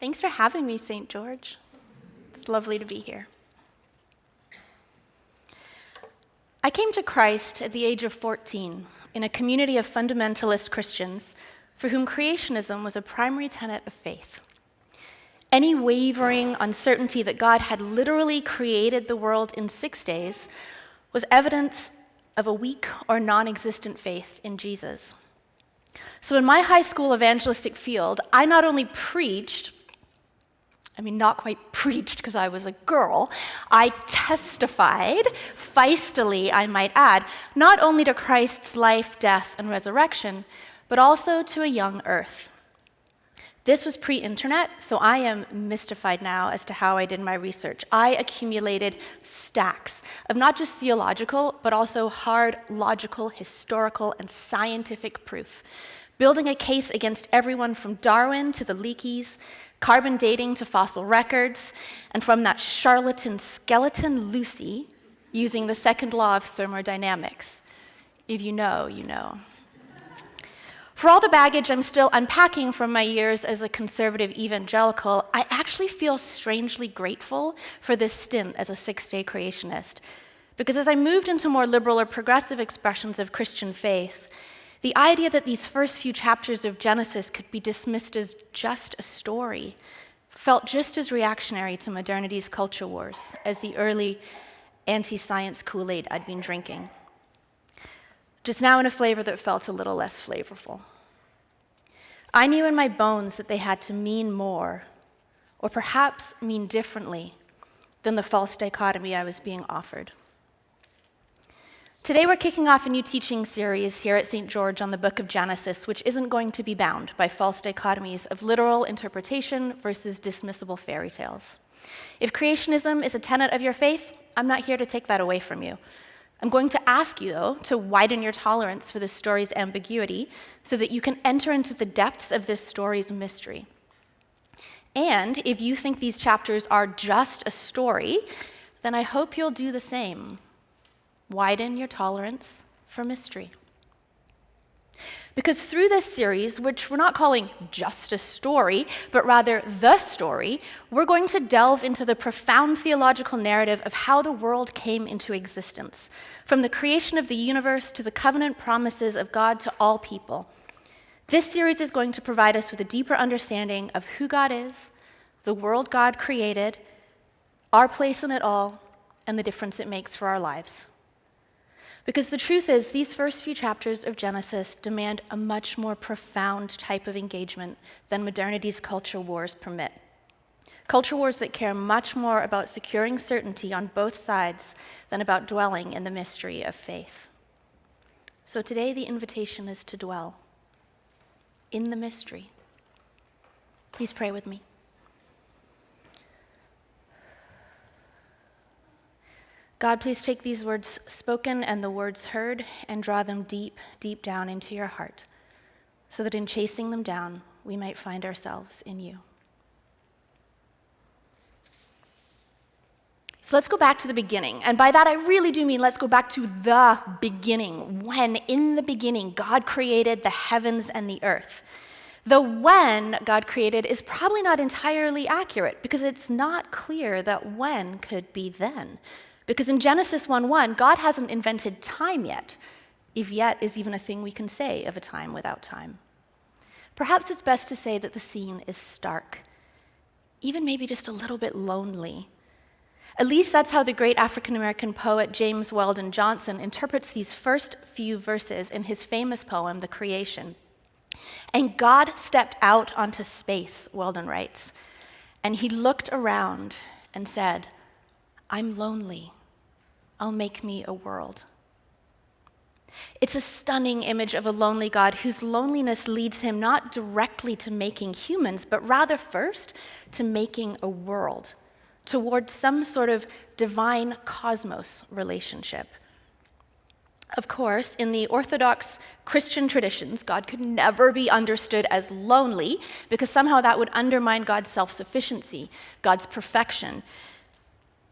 Thanks for having me, St. George. It's lovely to be here. I came to Christ at the age of 14 in a community of fundamentalist Christians for whom creationism was a primary tenet of faith. Any wavering uncertainty that God had literally created the world in 6 days was evidence of a weak or non-existent faith in Jesus. So in my high school evangelistic field, I not only preached, not quite preached because I was a girl, I testified, feistily I might add, not only to Christ's life, death, and resurrection, but also to a young earth. This was pre-internet, so I am mystified now as to how I did my research. I accumulated stacks of not just theological, but also hard logical, historical, and scientific proof, building a case against everyone from Darwin to the Leakeys, carbon dating to fossil records, and from that charlatan skeleton Lucy using the second law of thermodynamics. If you know, you know. For all the baggage I'm still unpacking from my years as a conservative evangelical, I actually feel strangely grateful for this stint as a six-day creationist. Because as I moved into more liberal or progressive expressions of Christian faith, the idea that these first few chapters of Genesis could be dismissed as just a story felt just as reactionary to modernity's culture wars as the early anti-science Kool-Aid I'd been drinking. Just now in a flavor that felt a little less flavorful. I knew in my bones that they had to mean more, or perhaps mean differently, than the false dichotomy I was being offered. Today we're kicking off a new teaching series here at St. George on the book of Genesis, which isn't going to be bound by false dichotomies of literal interpretation versus dismissible fairy tales. If creationism is a tenet of your faith, I'm not here to take that away from you. I'm going to ask you, though, to widen your tolerance for this story's ambiguity so that you can enter into the depths of this story's mystery. And if you think these chapters are just a story, then I hope you'll do the same. Widen your tolerance for mystery. Because through this series, which we're not calling just a story, but rather the story, we're going to delve into the profound theological narrative of how the world came into existence, from the creation of the universe to the covenant promises of God to all people. This series is going to provide us with a deeper understanding of who God is, the world God created, our place in it all, and the difference it makes for our lives. Because the truth is, these first few chapters of Genesis demand a much more profound type of engagement than modernity's culture wars permit. Culture wars that care much more about securing certainty on both sides than about dwelling in the mystery of faith. So today the invitation is to dwell in the mystery. Please pray with me. God, please take these words spoken and the words heard and draw them deep, deep down into your heart, so that in chasing them down, we might find ourselves in you. So let's go back to the beginning. And by that, I really do mean let's go back to the beginning, when in the beginning, God created the heavens and the earth. The when God created is probably not entirely accurate, because it's not clear that when could be then. Because in Genesis 1:1, God hasn't invented time yet, if yet is even a thing we can say of a time without time. Perhaps it's best to say that the scene is stark, even maybe just a little bit lonely. At least that's how the great African-American poet James Weldon Johnson interprets these first few verses in his famous poem, The Creation. And God stepped out onto space, Weldon writes, and he looked around and said, I'm lonely. I'll make me a world. It's a stunning image of a lonely God whose loneliness leads him not directly to making humans, but rather first to making a world, towards some sort of divine cosmos relationship. Of course, in the Orthodox Christian traditions, God could never be understood as lonely, because somehow that would undermine God's self-sufficiency, God's perfection.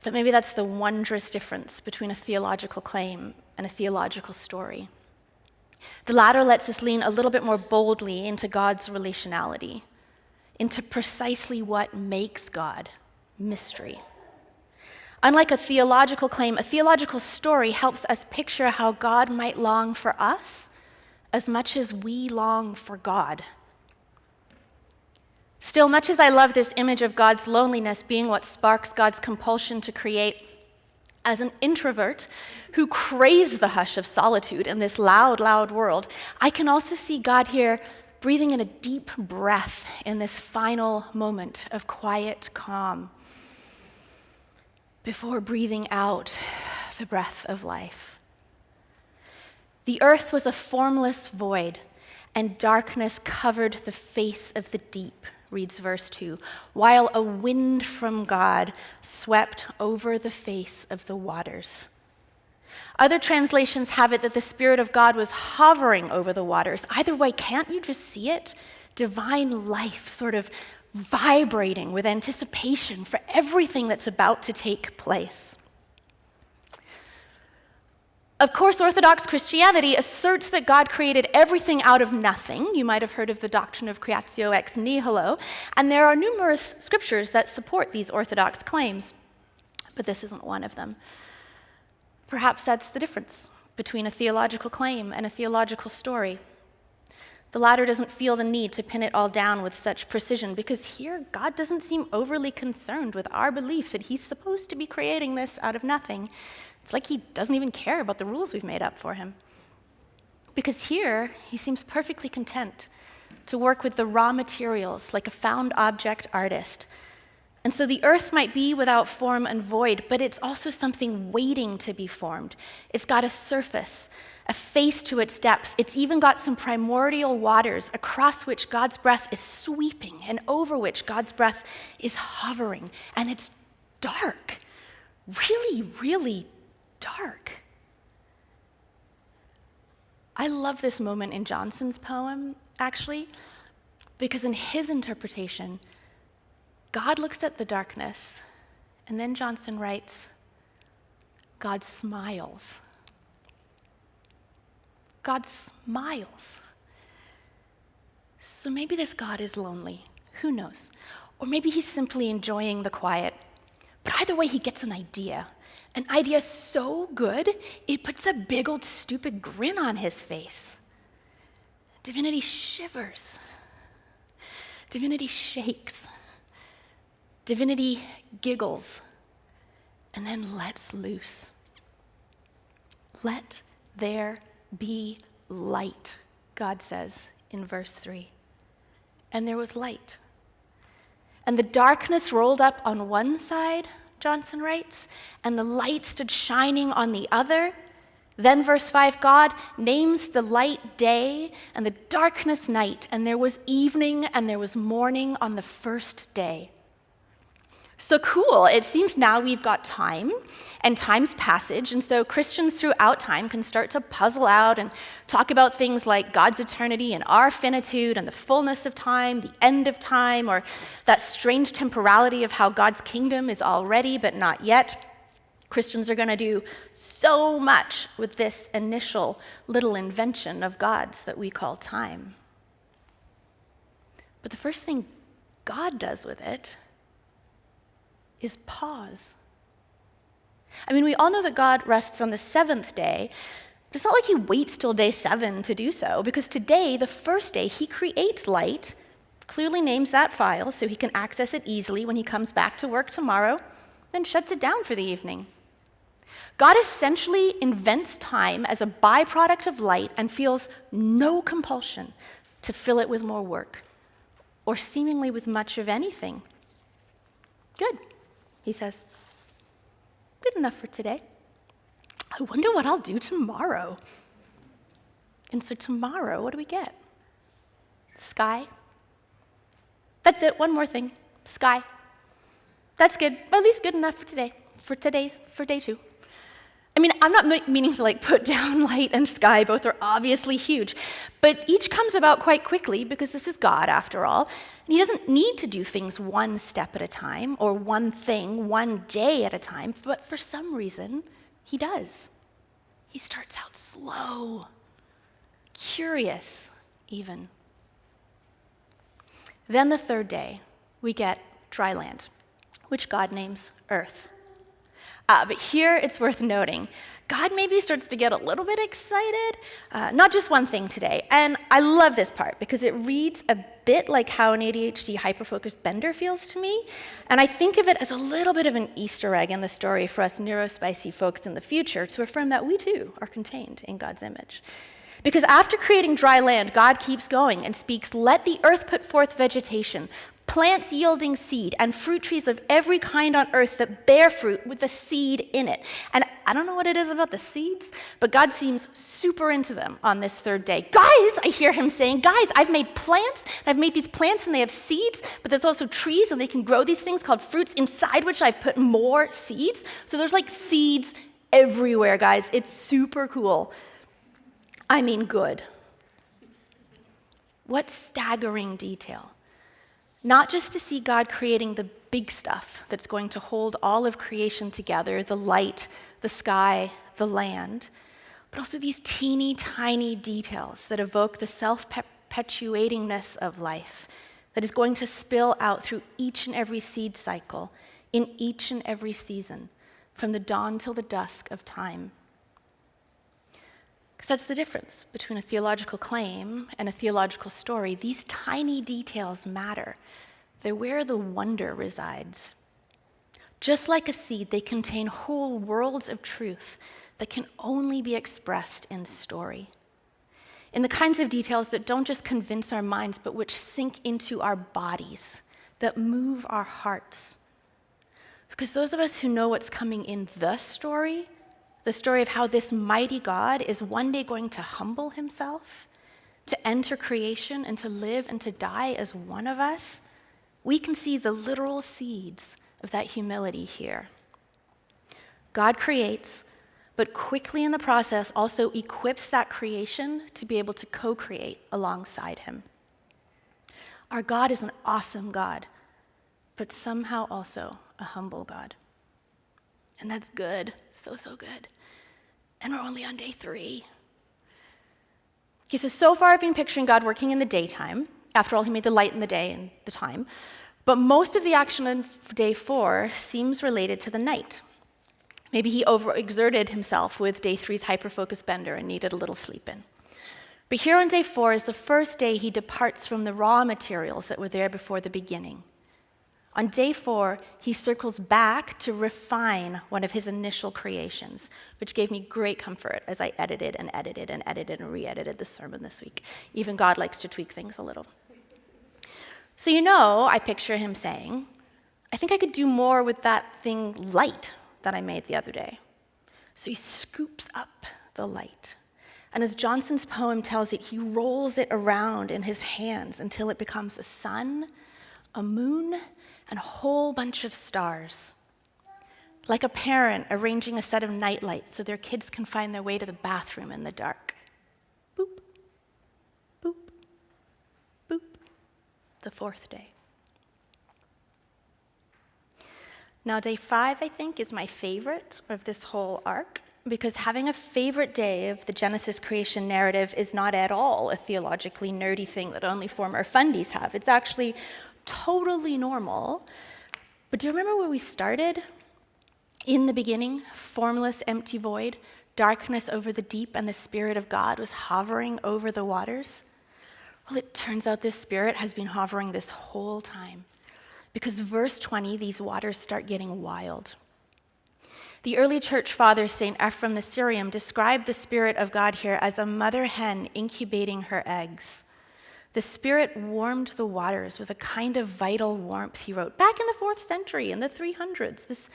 But maybe that's the wondrous difference between a theological claim and a theological story. The latter lets us lean a little bit more boldly into God's relationality. into precisely what makes God mystery. Unlike a theological claim, a theological story helps us picture how God might long for us as much as we long for God. Still, much as I love this image of God's loneliness being what sparks God's compulsion to create, as an introvert who craves the hush of solitude in this loud, loud world, I can also see God here breathing in a deep breath in this final moment of quiet calm before breathing out the breath of life. The earth was a formless void, and darkness covered the face of the deep, reads verse 2, while a wind from God swept over the face of the waters. Other translations have it that the Spirit of God was hovering over the waters. Either way, can't you just see it? Divine life sort of vibrating with anticipation for everything that's about to take place. Of course, Orthodox Christianity asserts that God created everything out of nothing. You might have heard of the doctrine of creatio ex nihilo, and there are numerous scriptures that support these Orthodox claims, but this isn't one of them. Perhaps that's the difference between a theological claim and a theological story. The latter doesn't feel the need to pin it all down with such precision, because here God doesn't seem overly concerned with our belief that he's supposed to be creating this out of nothing. It's like he doesn't even care about the rules we've made up for him. Because here, he seems perfectly content to work with the raw materials like a found object artist. And so the earth might be without form and void, but it's also something waiting to be formed. It's got a surface, a face to its depth. It's even got some primordial waters across which God's breath is sweeping and over which God's breath is hovering. And it's dark, really, really dark. I love this moment in Johnson's poem, actually, because in his interpretation, God looks at the darkness, and then Johnson writes, God smiles. God smiles. So maybe this God is lonely. Who knows? Or maybe he's simply enjoying the quiet. But either way, he gets an idea. An idea so good, it puts a big old stupid grin on his face. Divinity shivers. Divinity shakes. Divinity giggles, and then lets loose. Let there be light, God says in verse 3. And there was light. And the darkness rolled up on one side, Johnson writes, and the light stood shining on the other. Then verse 5, God names the light day and the darkness night, and there was evening and there was morning on the first day. So cool, it seems now we've got time and time's passage, and so Christians throughout time can start to puzzle out and talk about things like God's eternity and our finitude and the fullness of time, the end of time, or that strange temporality of how God's kingdom is already but not yet. Christians are going to do so much with this initial little invention of God's that we call time. But the first thing God does with it is pause. I mean, we all know that God rests on the seventh day. It's not like he waits till day 7 to do so, because today, the first day, he creates light, clearly names that file so he can access it easily when he comes back to work tomorrow, then shuts it down for the evening. God essentially invents time as a byproduct of light and feels no compulsion to fill it with more work, or seemingly with much of anything. Good, he says. Good enough for today. I wonder what I'll do tomorrow. And so tomorrow, what do we get? Sky. That's it, one more thing. Sky. That's good, or at least good enough for today, for day 2. I mean, I'm not meaning to put down light and sky, both are obviously huge, but each comes about quite quickly because this is God after all, and he doesn't need to do things one step at a time or one thing one day at a time, but for some reason, he does. He starts out slow, curious even. Then the third day, we get dry land, which God names earth. But here it's worth noting, God maybe starts to get a little bit excited. Not just one thing today. And I love this part because it reads a bit like how an ADHD hyper-focused bender feels to me. And I think of it as a little bit of an Easter egg in the story for us neurospicy folks in the future to affirm that we too are contained in God's image. Because after creating dry land, God keeps going and speaks, "Let the earth put forth vegetation, plants yielding seed, and fruit trees of every kind on earth that bear fruit with the seed in it." And I don't know what it is about the seeds, but God seems super into them on this third day. "Guys," I hear him saying, "guys, I've made plants. I've made these plants and they have seeds, but there's also trees and they can grow these things called fruits inside which I've put more seeds." So there's like seeds everywhere, guys. It's super cool. I mean, good. What staggering detail. Not just to see God creating the big stuff that's going to hold all of creation together, the light, the sky, the land, but also these teeny tiny details that evoke the self-perpetuatingness of life that is going to spill out through each and every seed cycle in each and every season, from the dawn till the dusk of time. Because that's the difference between a theological claim and a theological story. These tiny details matter. They're where the wonder resides. Just like a seed, they contain whole worlds of truth that can only be expressed in story. In the kinds of details that don't just convince our minds, but which sink into our bodies, that move our hearts. Because those of us who know what's coming in the story of how this mighty God is one day going to humble himself, to enter creation and to live and to die as one of us, we can see the literal seeds of that humility here. God creates, but quickly in the process also equips that creation to be able to co-create alongside him. Our God is an awesome God, but somehow also a humble God. And that's good, so good. And we're only on day 3. Okay, so far I've been picturing God working in the daytime. After all, he made the light in the day and the time. But most of the action on day 4 seems related to the night. Maybe he overexerted himself with day 3's hyper-focus bender and needed a little sleep in. But here on day 4 is the first day he departs from the raw materials that were there before the beginning. On day 4, he circles back to refine one of his initial creations, which gave me great comfort as I edited and re-edited the sermon this week. Even God likes to tweak things a little. So I picture him saying, "I think I could do more with that thing light that I made the other day." So he scoops up the light. And as Johnson's poem tells it, he rolls it around in his hands until it becomes a sun, a moon, and a whole bunch of stars. Like a parent arranging a set of night lights so their kids can find their way to the bathroom in the dark. Boop, boop, boop. The 4th day. Now, day 5, I think, is my favorite of this whole arc, because having a favorite day of the Genesis creation narrative is not at all a theologically nerdy thing that only former fundies have. It's actually totally normal. But do you remember where we started? In the beginning, formless, empty void, darkness over the deep, and the Spirit of God was hovering over the waters. Well, it turns out this Spirit has been hovering this whole time, because verse 20, these waters start getting wild. The early church father, St. Ephrem the Syrian, described the Spirit of God here as a mother hen incubating her eggs. The Spirit warmed the waters with a kind of vital warmth, he wrote, back in the 4th century, in the 300s, this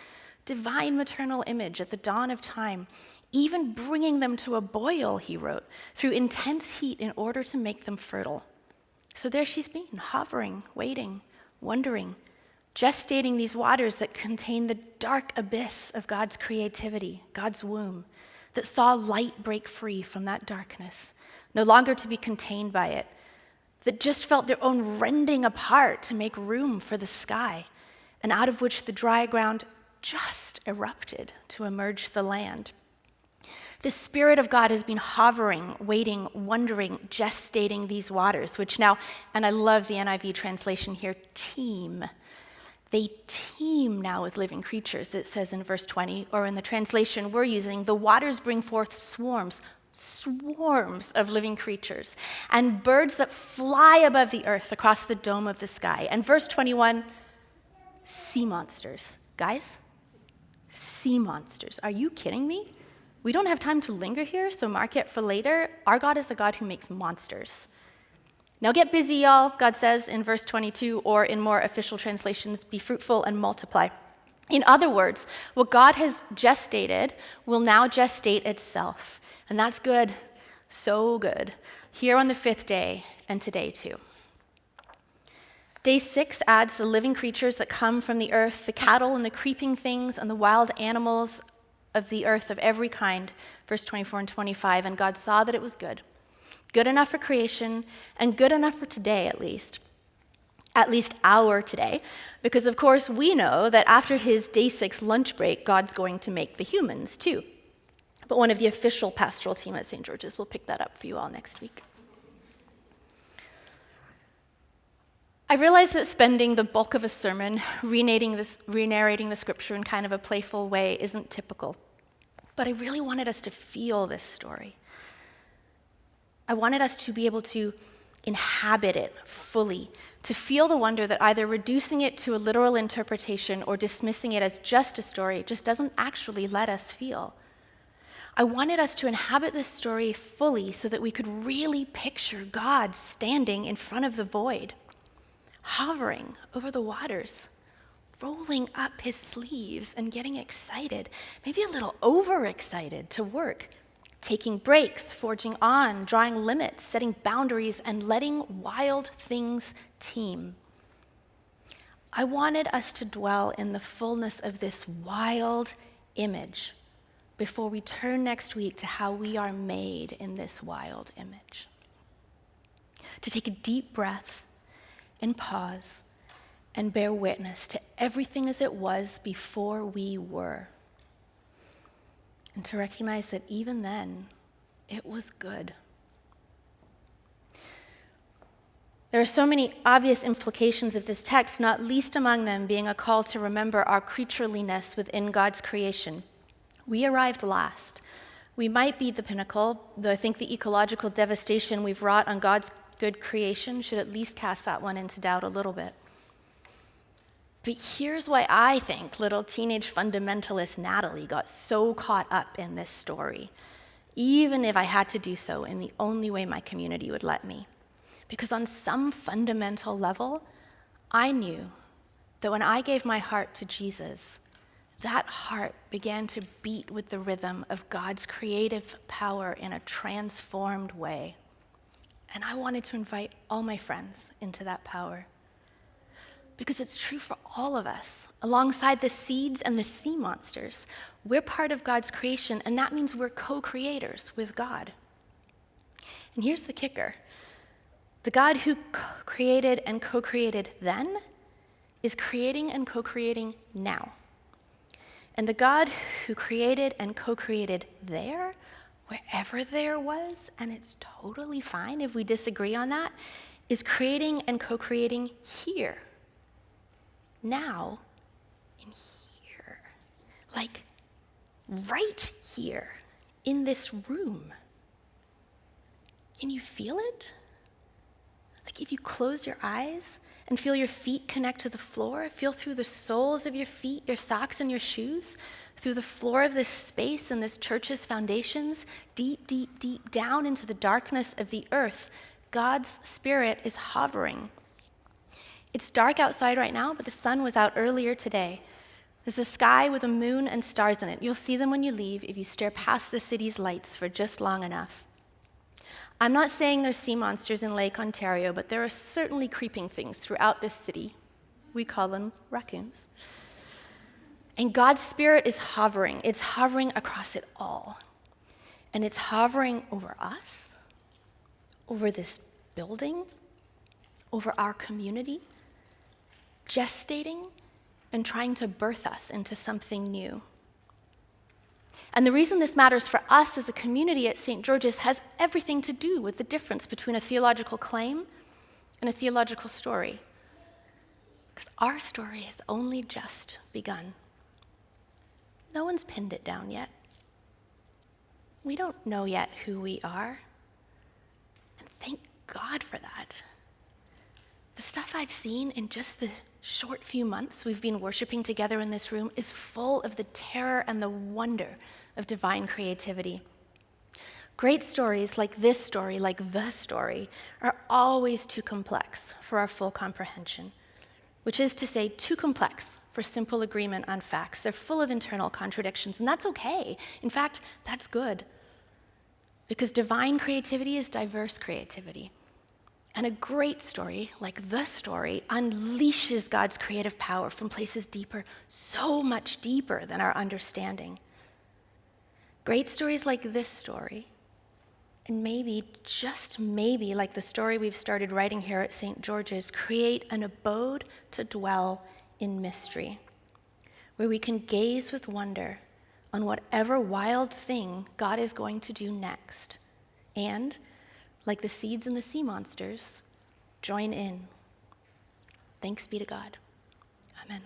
divine maternal image at the dawn of time, even bringing them to a boil, he wrote, through intense heat in order to make them fertile. So there she's been, hovering, waiting, wondering, gestating these waters that contain the dark abyss of God's creativity, God's womb, that saw light break free from that darkness, no longer to be contained by it, that just felt their own rending apart to make room for the sky, and out of which the dry ground just erupted to emerge the land. The Spirit of God has been hovering, waiting, wondering, gestating these waters, which now, and I love the NIV translation here, teem. They teem now with living creatures, it says in verse 20, or in the translation we're using, the waters bring forth swarms of living creatures, and birds that fly above the earth across the dome of the sky. And verse 21, sea monsters. Guys, sea monsters. Are you kidding me? We don't have time to linger here, so mark it for later. Our God is a God who makes monsters. Now get busy, y'all, God says in verse 22, or in more official translations, be fruitful and multiply. In other words, what God has gestated will now gestate itself. And that's good, so good, here on the 5th day and today too. Day 6 adds the living creatures that come from the earth, the cattle and the creeping things and the wild animals of the earth of every kind, verse 24 and 25. And God saw that it was good. Good enough for creation and good enough for today at least our today, because of course we know that after his day 6 lunch break, God's going to make the humans too. But one of the official pastoral team at St. George's will pick that up for you all next week. I realize that spending the bulk of a sermon re-narrating the scripture in kind of a playful way isn't typical, but I really wanted us to feel this story. I wanted us to be able to inhabit it fully, to feel the wonder that either reducing it to a literal interpretation or dismissing it as just a story just doesn't actually let us feel. I wanted us to inhabit this story fully so that we could really picture God standing in front of the void, hovering over the waters, rolling up his sleeves and getting excited, maybe a little overexcited to work, taking breaks, forging on, drawing limits, setting boundaries, and letting wild things teem. I wanted us to dwell in the fullness of this wild image before we turn next week to how we are made in this wild image. To take a deep breath and pause and bear witness to everything as it was before we were. And to recognize that even then, it was good. There are so many obvious implications of this text, not least among them being a call to remember our creatureliness within God's creation. We arrived last. We might be the pinnacle, though I think the ecological devastation we've wrought on God's good creation should at least cast that one into doubt a little bit. But here's why I think little teenage fundamentalist Natalie got so caught up in this story, even if I had to do so in the only way my community would let me. Because on some fundamental level, I knew that when I gave my heart to Jesus, that heart began to beat with the rhythm of God's creative power in a transformed way. And I wanted to invite all my friends into that power. Because it's true for all of us. Alongside the seeds and the sea monsters, we're part of God's creation, and that means we're co-creators with God. And here's the kicker. The God who created and co-created then is creating and co-creating now. And the God who created and co-created there, wherever there was, and it's totally fine if we disagree on that, is creating and co-creating here. Now, in here. Like, right here, in this room. Can you feel it? Like if you close your eyes and feel your feet connect to the floor, feel through the soles of your feet, your socks and your shoes, through the floor of this space and this church's foundations, deep, deep, deep down into the darkness of the earth, God's Spirit is hovering. It's dark outside right now, but the sun was out earlier today. There's a sky with a moon and stars in it. You'll see them when you leave if you stare past the city's lights for just long enough. I'm not saying there's sea monsters in Lake Ontario, but there are certainly creeping things throughout this city. We call them raccoons. And God's Spirit is hovering. It's hovering across it all. And it's hovering over us, over this building, over our community, gestating and trying to birth us into something new. And the reason this matters for us as a community at St. George's has everything to do with the difference between a theological claim and a theological story. Because our story has only just begun. No one's pinned it down yet. We don't know yet who we are. And thank God for that. The stuff I've seen in just the short few months we've been worshiping together in this room is full of the terror and the wonder of divine creativity. Great stories like this story, like the story, are always too complex for our full comprehension, which is to say, too complex for simple agreement on facts. They're full of internal contradictions, and that's okay. In fact, that's good, because divine creativity is diverse creativity. And a great story, like the story, unleashes God's creative power from places deeper, so much deeper than our understanding. Great stories like this story, and maybe, just maybe, like the story we've started writing here at St. George's, create an abode to dwell in mystery, where we can gaze with wonder on whatever wild thing God is going to do next, and, like the seeds and the sea monsters, join in. Thanks be to God. Amen.